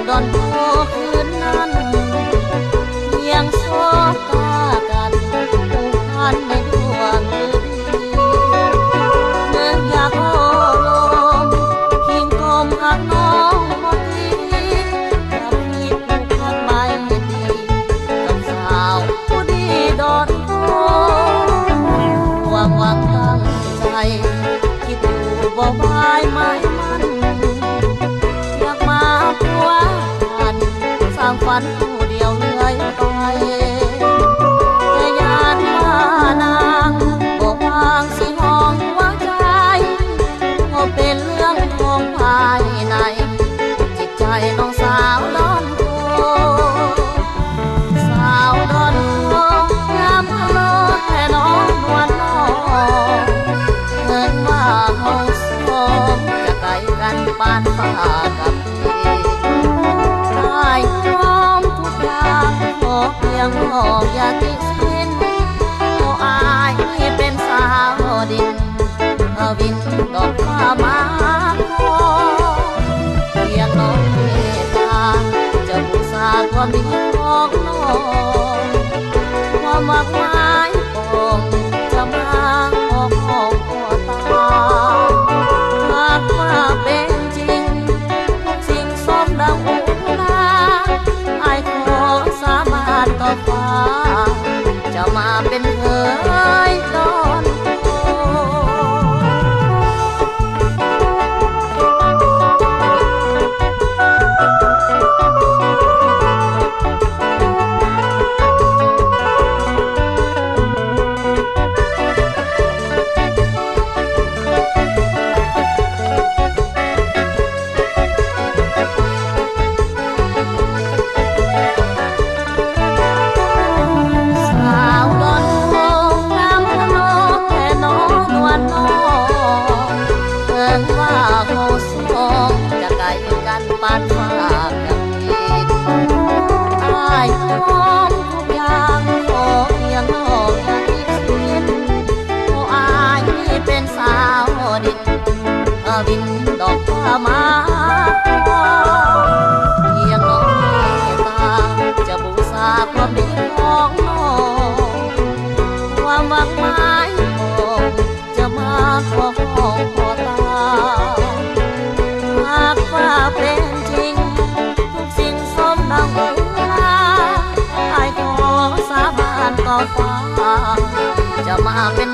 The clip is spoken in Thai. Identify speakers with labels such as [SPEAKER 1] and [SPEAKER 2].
[SPEAKER 1] ดอนโพคืนนั้นยังสบตากันผูกพันในดวงฤดีเมื่ออยากโอ้ลมพิงกลมหักน้องพอดีกับพี่ผูกพันไม่ดีกับสาวผู้ดีดอนโพหวังตั้งใจคิดอยู่บ่วายไม้มันอยากมาพัวพันสร้างฝันผู้เดียวเลื่อยไปแต่ยานว่านางบ่วางสิห้องหัวใจว่าเป็นเรื่องของภายในจิตใจน้องสาวดอนโพสาวดอนโพงามพะโลแค่น้องนวลน้องเงินว่าเฮาสองจะไกลกันปานฟ้ากับได้พร้อมทุกอย่างขอเพียงบอกอย่าติสิ้นขออายเป็นสาวดินวินดอกฟ้ามาขอเพียงน้องเมตตาจะบูชาความดีของน้องความมากมายปองจะมาขอตาหากว่าเป็นจริงทุกสิ่งสมดังอุลาไอ้ขอสามารถต่อฟ้าจะมาเป็นเคยดอนโพปานฟ้ากับดินอ้ายพร้อมทุกอย่างขอเพียงน้องอย่าทิ้งสิ้นขออายเป็นสาวดินบินดอกฟ้ามาขอเพียงน้องเมตตาจะบูชาความดีของน้องความหวังหมายของจะมาขอตาหากว่าเป็นจริงทุกสิ่งสมดังอุราไอ้ขอสาบานต่อฟ้าจะมาเป็น